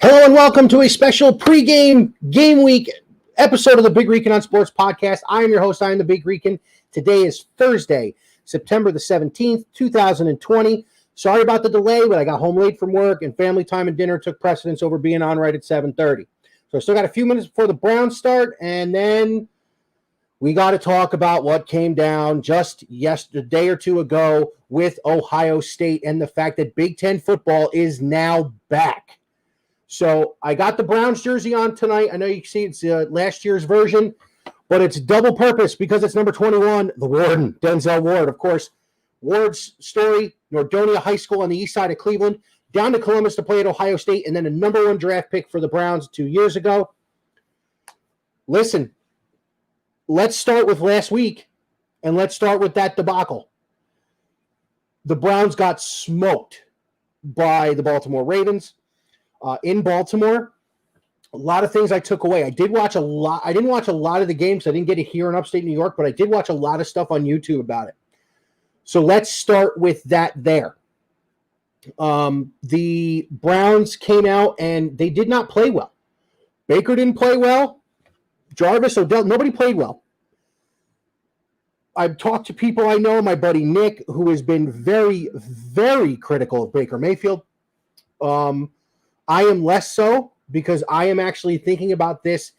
Hello and welcome to a special pregame game week episode of the Big Rican on Sports podcast. I am your host. I am the Big Rican. Today is Thursday, September the 17th, 2020. Sorry about the delay, but I got home late from work and family time and dinner took precedence over being on right at 7:30. So I still got a few minutes before the Browns start, and then we got to talk about what came down just a day or two ago with Ohio State and the fact that Big Ten football is now back. So I got the Browns jersey on tonight. I know you can see it's last year's version, but it's double purpose because it's number 21, the Warden, Denzel Ward. Of course, Ward's story, Nordonia High School on the east side of Cleveland, down to Columbus to play at Ohio State, and then a number one draft pick for the Browns 2 years ago. Listen, let's start with last week, and let's start with that debacle. The Browns got smoked by the Baltimore Ravens. In Baltimore, a lot of things I took away. I didn't watch a lot of the games. I didn't get it here in upstate New York, but I did watch a lot of stuff on YouTube about it. So let's start with that there. The Browns came out and they did not play well. Baker didn't play well. Jarvis, Odell, nobody played well. I've talked to people I know, my buddy Nick, who has been very, very critical of Baker Mayfield. I am less so because I am actually thinking about this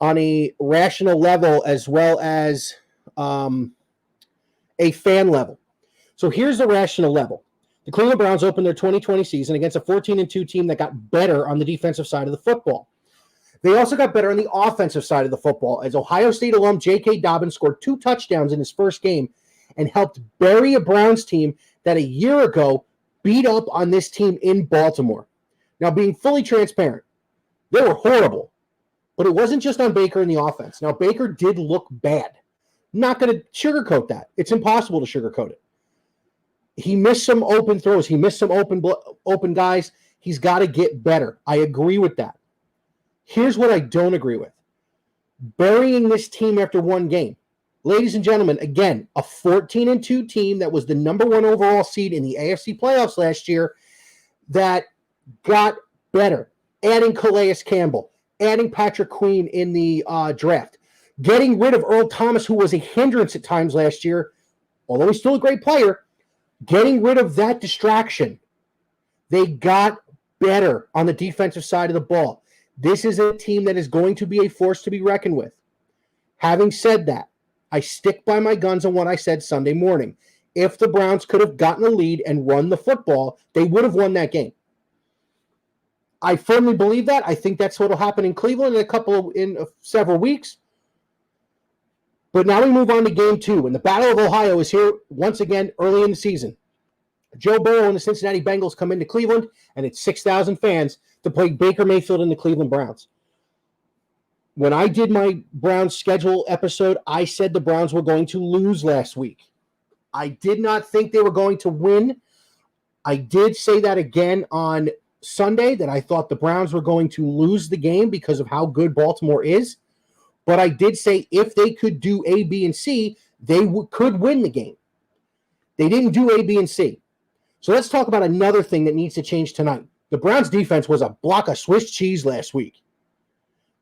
on a rational level as well as a fan level. So here's the rational level. The Cleveland Browns opened their 2020 season against a 14-2 team that got better on the defensive side of the football. They also got better on the offensive side of the football as Ohio State alum J.K. Dobbins scored 2 touchdowns in his first game and helped bury a Browns team that a year ago beat up on this team in Baltimore. Now, being fully transparent, they were horrible, but it wasn't just on Baker and the offense. Now, Baker did look bad. I'm not going to sugarcoat that. It's impossible to sugarcoat it. He missed some open throws. He missed some open guys. He's got to get better. I agree with that. Here's what I don't agree with. Burying this team after one game. Ladies and gentlemen, again, a 14-2 team that was the number one overall seed in the AFC playoffs last year that got better, adding Calais Campbell, adding Patrick Queen in the draft, getting rid of Earl Thomas, who was a hindrance at times last year, although he's still a great player, getting rid of that distraction. They got better on the defensive side of the ball. This is a team that is going to be a force to be reckoned with. Having said that, I stick by my guns on what I said Sunday morning. If the Browns could have gotten a lead and run the football, they would have won that game. I firmly believe that. I think that's what will happen in Cleveland in several weeks. But now we move on to game 2, and the Battle of Ohio is here once again early in the season. Joe Burrow and the Cincinnati Bengals come into Cleveland, and it's 6,000 fans to play Baker Mayfield and the Cleveland Browns. When I did my Browns schedule episode, I said the Browns were going to lose last week. I did not think they were going to win. I did say that again on Sunday, that I thought the Browns were going to lose the game because of how good Baltimore is. But I did say if they could do A, B, and C, they could win the game. They didn't do A, B, and C. So let's talk about another thing that needs to change tonight. The Browns defense was a block of Swiss cheese last week.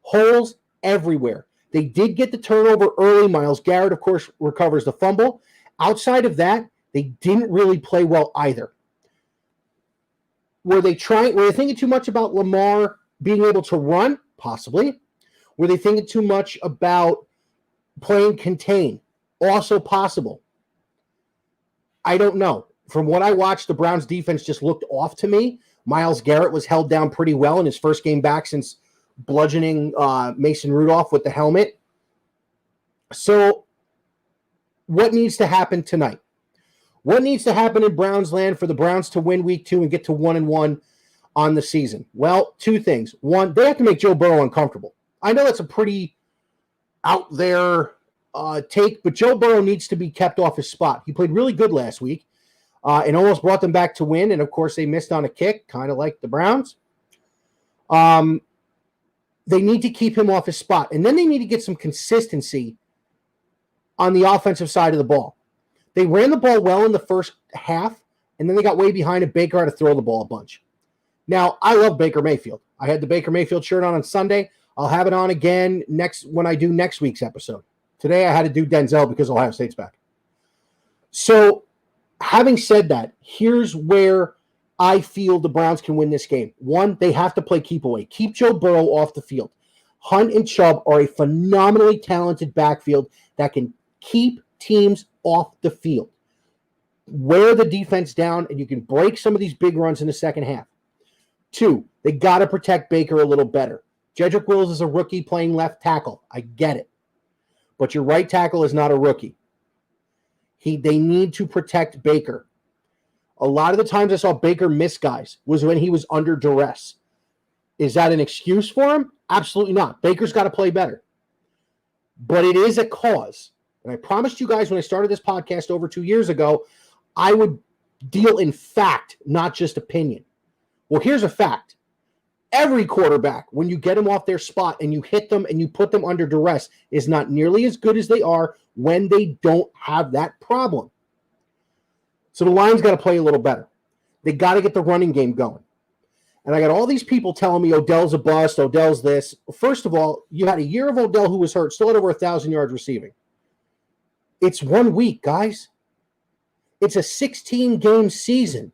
Holes everywhere. They did get the turnover early. Myles Garrett, of course, recovers the fumble. Outside of that, they didn't really play well either. Were they thinking too much about Lamar being able to run? Possibly. Were they thinking too much about playing contain? Also possible. I don't know. From what I watched, the Browns defense just looked off to me. Myles Garrett was held down pretty well in his first game back since bludgeoning Mason Rudolph with the helmet. So what needs to happen tonight? What needs to happen in Browns land for the Browns to win week 2 and get to 1-1 on the season? Well, 2 things. One, they have to make Joe Burrow uncomfortable. I know that's a pretty out there take, but Joe Burrow needs to be kept off his spot. He played really good last week and almost brought them back to win. And, of course, they missed on a kick, kind of like the Browns. They need to keep him off his spot. And then they need to get some consistency on the offensive side of the ball. They ran the ball well in the first half, and then they got way behind, and Baker had to throw the ball a bunch. Now, I love Baker Mayfield. I had the Baker Mayfield shirt on Sunday. I'll have it on again when I do next week's episode. Today I had to do Denzel because Ohio State's back. So having said that, here's where I feel the Browns can win this game. One, they have to play keep away. Keep Joe Burrow off the field. Hunt and Chubb are a phenomenally talented backfield that can keep teams off the field. Wear the defense down, and you can break some of these big runs in the second half. Two, they got to protect Baker a little better. Jedrick Wills is a rookie playing left tackle. I get it. But your right tackle is not a rookie. They need to protect Baker. A lot of the times I saw Baker miss guys was when he was under duress. Is that an excuse for him? Absolutely not. Baker's got to play better. But it is a cause. And I promised you guys when I started this podcast over 2 years ago, I would deal in fact, not just opinion. Well, here's a fact. Every quarterback, when you get them off their spot and you hit them and you put them under duress, is not nearly as good as they are when they don't have that problem. So the Lions got to play a little better. They got to get the running game going. And I got all these people telling me Odell's a bust, Odell's this. First of all, you had a year of Odell who was hurt, still had over 1,000 yards receiving. It's 1 week, guys. It's a 16-game season.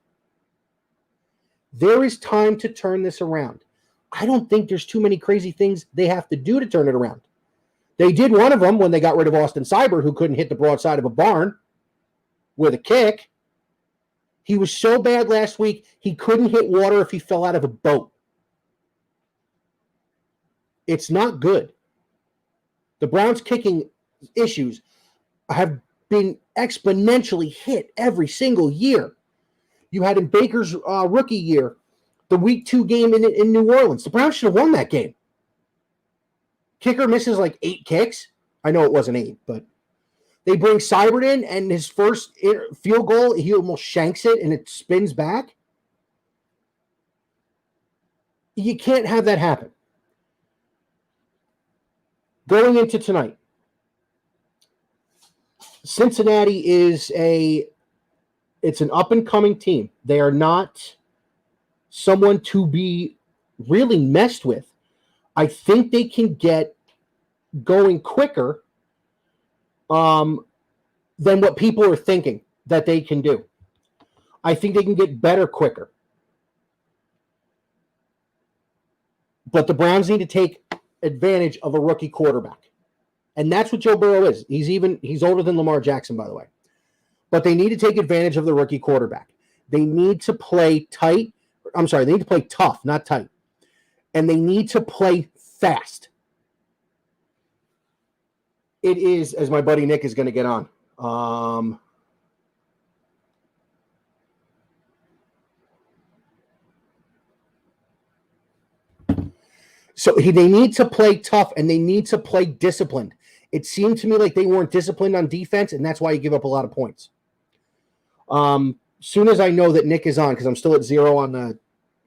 There is time to turn this around. I don't think there's too many crazy things they have to do to turn it around. They did one of them when they got rid of Austin Seibert, who couldn't hit the broadside of a barn with a kick. He was so bad last week, he couldn't hit water if he fell out of a boat. It's not good. The Browns' kicking issues have been exponentially hit every single year. You had in Baker's rookie year, the week 2 game in New Orleans. The Browns should have won that game. Kicker misses like 8 kicks. I know it wasn't 8, but they bring Seibert in, and his first field goal, he almost shanks it, and it spins back. You can't have that happen. Going into tonight, Cincinnati is it's an up-and-coming team. They are not someone to be really messed with. I think they can get going quicker than what people are thinking that they can do. I think they can get better quicker. But the Browns need to take advantage of a rookie quarterback. And that's what Joe Burrow is. He's older than Lamar Jackson, by the way. But they need to take advantage of the rookie quarterback. They need to play tight. They need to play tough, not tight. And they need to play fast. It is, as my buddy Nick is going to get on. So they need to play tough, and they need to play disciplined. It seemed to me like they weren't disciplined on defense, and that's why you give up a lot of points. Soon as I know that Nick is on, because I'm still at 0 on the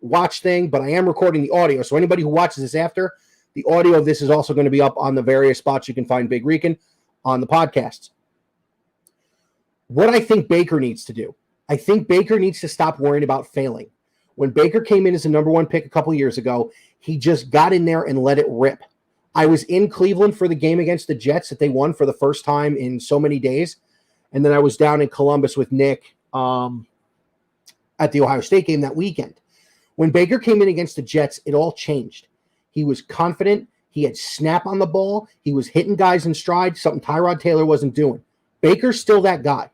watch thing, but I am recording the audio. So anybody who watches this after, the audio of this is also going to be up on the various spots you can find Big Rican on the podcasts. What I think Baker needs to do, I think Baker needs to stop worrying about failing. When Baker came in as the number 1 pick a couple years ago, he just got in there and let it rip. I was in Cleveland for the game against the Jets that they won for the first time in so many days. And then I was down in Columbus with Nick at the Ohio State game that weekend. When Baker came in against the Jets, it all changed. He was confident. He had snap on the ball. He was hitting guys in stride, something Tyrod Taylor wasn't doing. Baker's still that guy.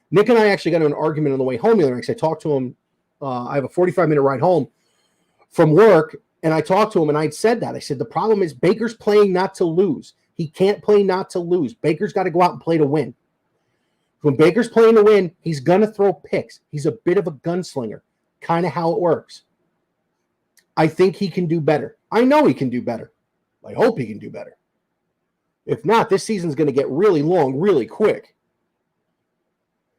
Nick and I actually got into an argument on the way home the other night because I talked to him. I have a 45-minute ride home from work, and I talked to him, and I'd said that. I said, the problem is Baker's playing not to lose. He can't play not to lose. Baker's got to go out and play to win. When Baker's playing to win, he's going to throw picks. He's a bit of a gunslinger, kind of how it works. I think he can do better. I know he can do better. I hope he can do better. If not, this season's going to get really long, really quick.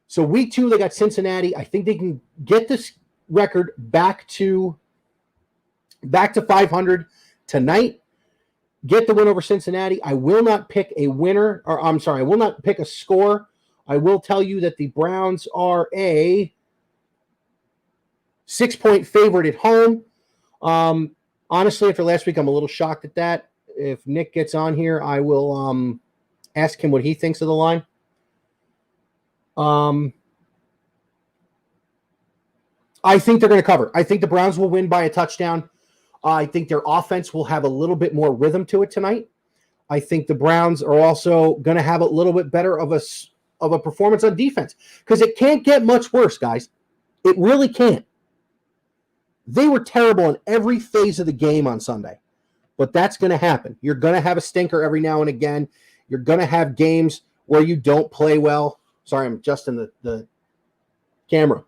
So week 2, they got Cincinnati. I think they can get this record back to 500 tonight. Get the win over Cincinnati. I will not pick a winner, or I'm sorry, I will not pick a score. I will tell you that the Browns are a 6-point favorite at home. Honestly, after last week, I'm a little shocked at that. If Nick gets on here, I will ask him what he thinks of the line. I think they're going to cover. I think the Browns will win by a touchdown. I think their offense will have a little bit more rhythm to it tonight. I think the Browns are also going to have a little bit better of a performance on defense because it can't get much worse, guys. It really can't. They were terrible in every phase of the game on Sunday, but that's going to happen. You're going to have a stinker every now and again. You're going to have games where you don't play well. Sorry, I'm adjusting the camera.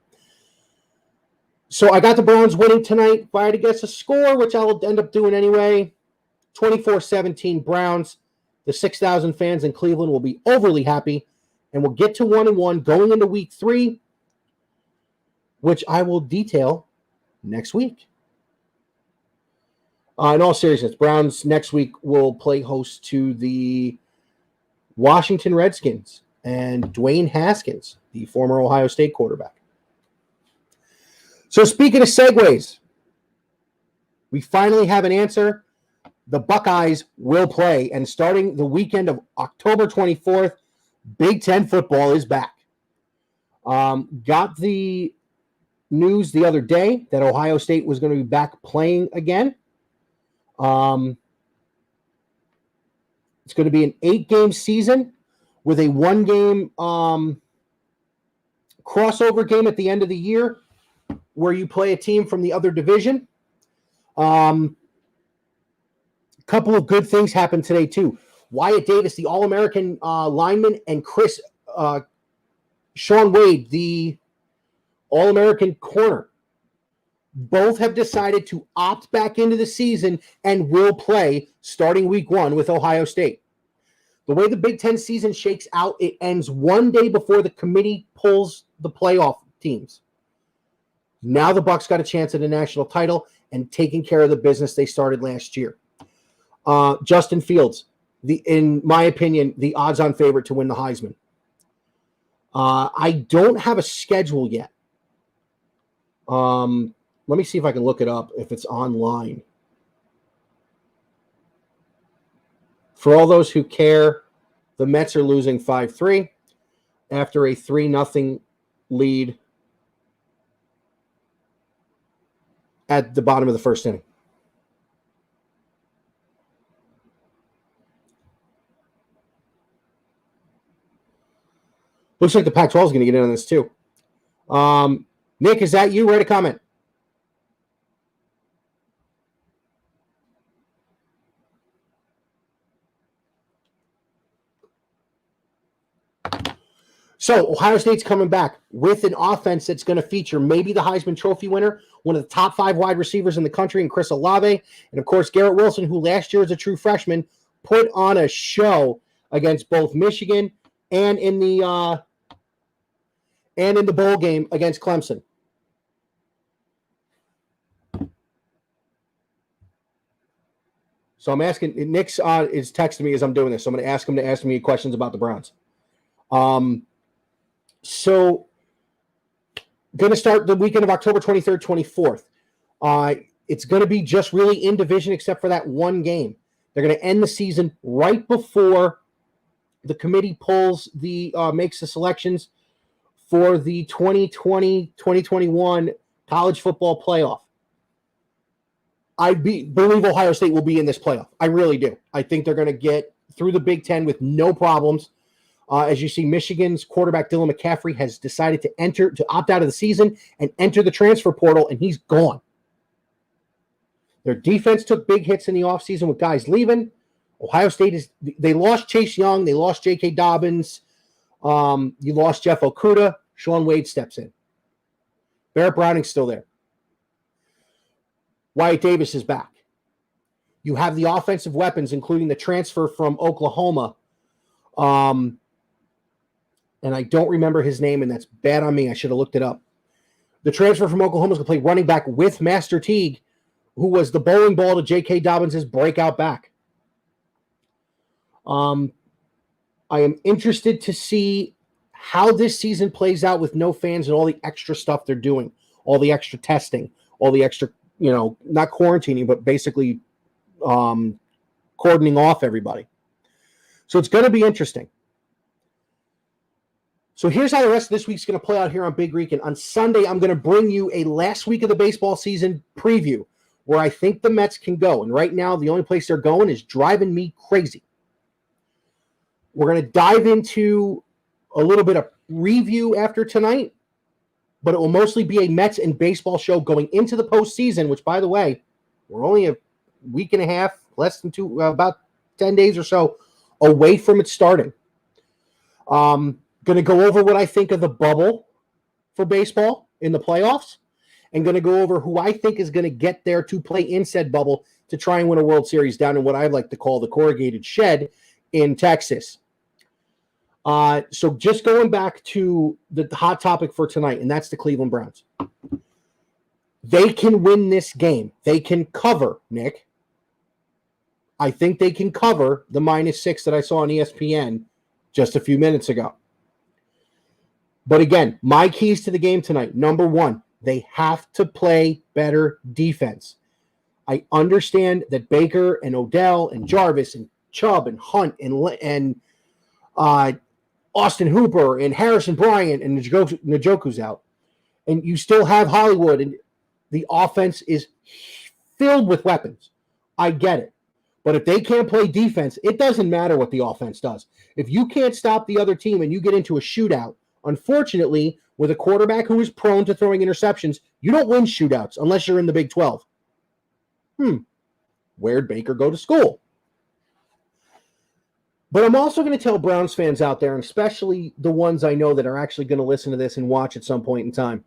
So I got the Browns winning tonight. If I had to guess a score, which I'll end up doing anyway, 24-17 Browns. The 6,000 fans in Cleveland will be overly happy, and we'll get to 1-1 going into week 3, which I will detail next week. In all seriousness, Browns next week will play host to the Washington Redskins and Dwayne Haskins, the former Ohio State quarterback. So speaking of segues, we finally have an answer. The Buckeyes will play, and starting the weekend of October 24th, Big Ten football is back. Got the news the other day that Ohio State was going to be back playing again. It's going to be an 8-game season with a 1-game crossover game at the end of the year where you play a team from the other division. Couple of good things happened today, too. Wyatt Davis, the All-American lineman, and Sean Wade, the All-American corner, both have decided to opt back into the season and will play starting week 1 with Ohio State. The way the Big Ten season shakes out, it ends one day before the committee pulls the playoff teams. Now the Bucs got a chance at a national title and taking care of the business they started last year. Justin Fields, in my opinion, the odds-on favorite to win the Heisman. I don't have a schedule yet. Let me see if I can look it up if it's online. For all those who care, the Mets are losing 5-3 after a 3-0 lead at the bottom of the first inning. Looks like the Pac-12 is going to get in on this too. Nick, is that you? Write a comment. So Ohio State's coming back with an offense that's going to feature maybe the Heisman Trophy winner, one of the top 5 wide receivers in the country, and Chris Olave, and of course Garrett Wilson, who last year as a true freshman put on a show against both Michigan and in the bowl game against Clemson. So I'm asking, Nick is texting me as I'm doing this, so I'm going to ask him to ask me questions about the Browns. So going to start the weekend of October 23rd, 24th. It's going to be just really in division except for that one game. They're going to end the season right before the committee makes the selections for the 2020-2021 college football playoff. I believe Ohio State will be in this playoff. I really do. I think they're going to get through the Big Ten with no problems. As you see, Michigan's quarterback Dylan McCaffrey has decided to opt out of the season and enter the transfer portal, and he's gone. Their defense took big hits in the offseason with guys leaving. Ohio State they lost Chase Young, they lost J.K. Dobbins, you lost Jeff Okudah. Sean Wade steps in. Barrett Browning's still there. Wyatt Davis is back. You have the offensive weapons, including the transfer from Oklahoma. And I don't remember his name, and that's bad on me. I should have looked it up. The transfer from Oklahoma is going to play running back with Master Teague, who was the bowling ball to J.K. Dobbins' breakout back. I am interested to see how this season plays out with no fans and all the extra stuff they're doing, all the extra testing, all the extra, not quarantining, but basically cordoning off everybody. So it's going to be interesting. So here's how the rest of this week's going to play out here on Big Reek. And on Sunday, I'm going to bring you a last week of the baseball season preview where I think the Mets can go. And right now, the only place they're going is driving me crazy. We're going to dive into a little bit of review after tonight, but it will mostly be a Mets and baseball show going into the postseason, which, by the way, we're only a week and a half, less than about 10 days or so away from it starting. Going to go over what I think of the bubble for baseball in the playoffs, and going to go over who I think is going to get there to play in said bubble to try and win a World Series down in what I like to call the corrugated shed in Texas. So just going back to the hot topic for tonight, and that's the Cleveland Browns. They can win this game. They can cover, Nick. I think they can cover the -6 that I saw on ESPN just a few minutes ago. But again, my keys to the game tonight, number one, they have to play better defense. I understand that Baker and Odell and Jarvis and Chubb and Hunt and Austin Hooper and Harrison Bryant and Njoku's out. And you still have Hollywood, and the offense is filled with weapons. I get it. But if they can't play defense, it doesn't matter what the offense does. If you can't stop the other team and you get into a shootout, unfortunately, with a quarterback who is prone to throwing interceptions, you don't win shootouts unless you're in the Big 12. Where'd Baker go to school? But I'm also going to tell Browns fans out there, and especially the ones I know that are actually going to listen to this and watch at some point in time,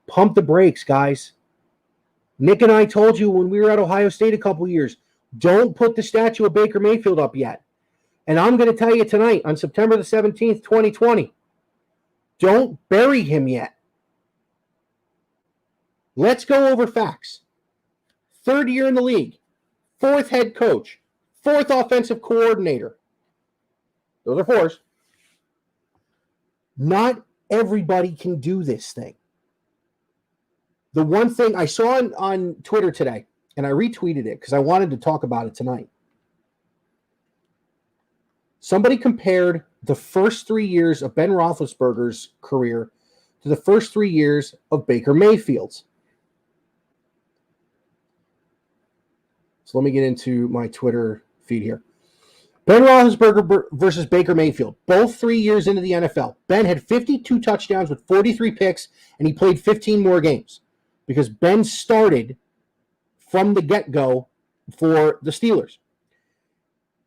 pump the brakes, guys. Nick and I told you when we were at Ohio State a couple years, don't put the statue of Baker Mayfield up yet. And I'm going to tell you tonight, on September the 17th, 2020, don't bury him yet. Let's go over facts. 3rd year in the league, 4th head coach, 4th offensive coordinator. Those are 4s. Not everybody can do this thing. The one thing I saw on Twitter today, and I retweeted it because I wanted to talk about it tonight. Somebody compared the first 3 years of Ben Roethlisberger's career to the first 3 years of Baker Mayfield's. So let me get into my Twitter feed here. Ben Roethlisberger versus Baker Mayfield, both 3 years into the NFL. Ben had 52 touchdowns with 43 picks, and he played 15 more games because Ben started from the get-go for the Steelers.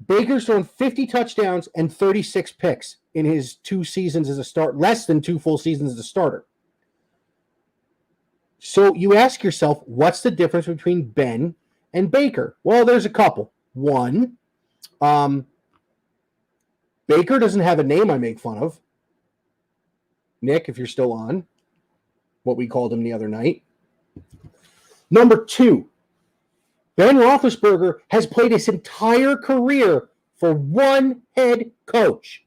Baker's thrown 50 touchdowns and 36 picks in his 2 seasons as a start, less than 2 full seasons as a starter. So you ask yourself, what's the difference between Ben and Baker? Well, there's a couple. One, Baker doesn't have a name I make fun of. Nick, if you're still on, what we called him the other night. Number 2, Ben Roethlisberger has played his entire career for one head coach.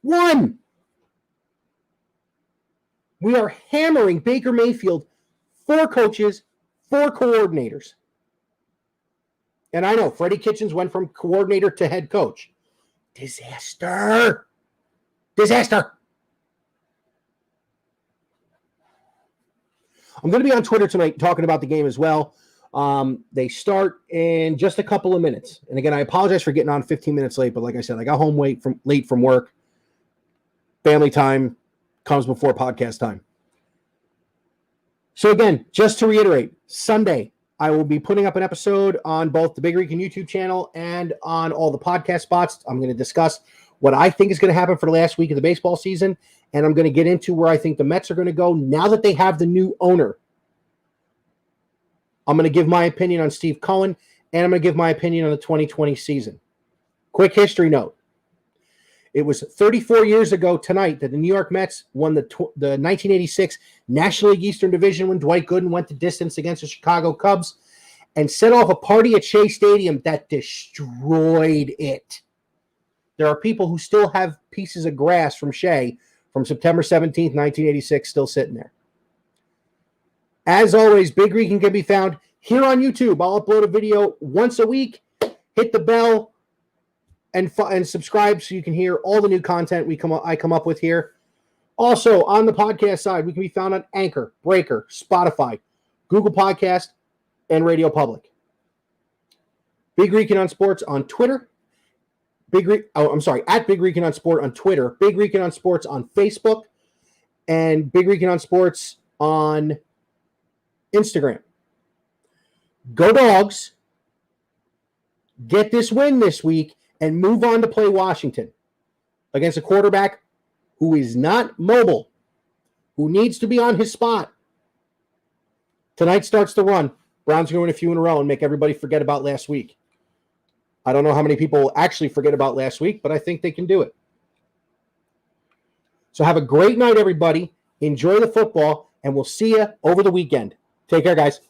One. We are hammering Baker Mayfield, 4 coaches, 4 coordinators. And I know Freddie Kitchens went from coordinator to head coach. Disaster. Disaster. I'm going to be on Twitter tonight talking about the game as well. They start in just a couple of minutes. And again, I apologize for getting on 15 minutes late, but like I said, I got home late from work. Family time comes before podcast time. So again, just to reiterate, Sunday, I will be putting up an episode on both the Big Rican YouTube channel and on all the podcast spots. I'm going to discuss what I think is going to happen for the last week of the baseball season, and I'm going to get into where I think the Mets are going to go now that they have the new owner. I'm going to give my opinion on Steve Cohen, and I'm going to give my opinion on the 2020 season. Quick history note. It was 34 years ago tonight that the New York Mets won the 1986 National League Eastern Division when Dwight Gooden went the distance against the Chicago Cubs and set off a party at Shea Stadium that destroyed it. There are people who still have pieces of grass from Shea from September 17th, 1986 still sitting there. As always, Big Rican can be found here on YouTube. I'll upload a video once a week. Hit the bell and subscribe so you can hear all the new content I come up with here. Also, on the podcast side, we can be found on Anchor, Breaker, Spotify, Google Podcast, and Radio Public. Big Rican on Sports on Twitter. At Big Rican on Sport on Twitter. Big Rican on Sports on Facebook. And Big Rican on Sports on Instagram. Go Dogs. Get this win this week and move on to play Washington against a quarterback who is not mobile, who needs to be on his spot. Tonight starts the run. Browns are going to win a few in a row and make everybody forget about last week. I don't know how many people actually forget about last week, but I think they can do it. So have a great night, everybody. Enjoy the football, and we'll see you over the weekend. Take care, guys.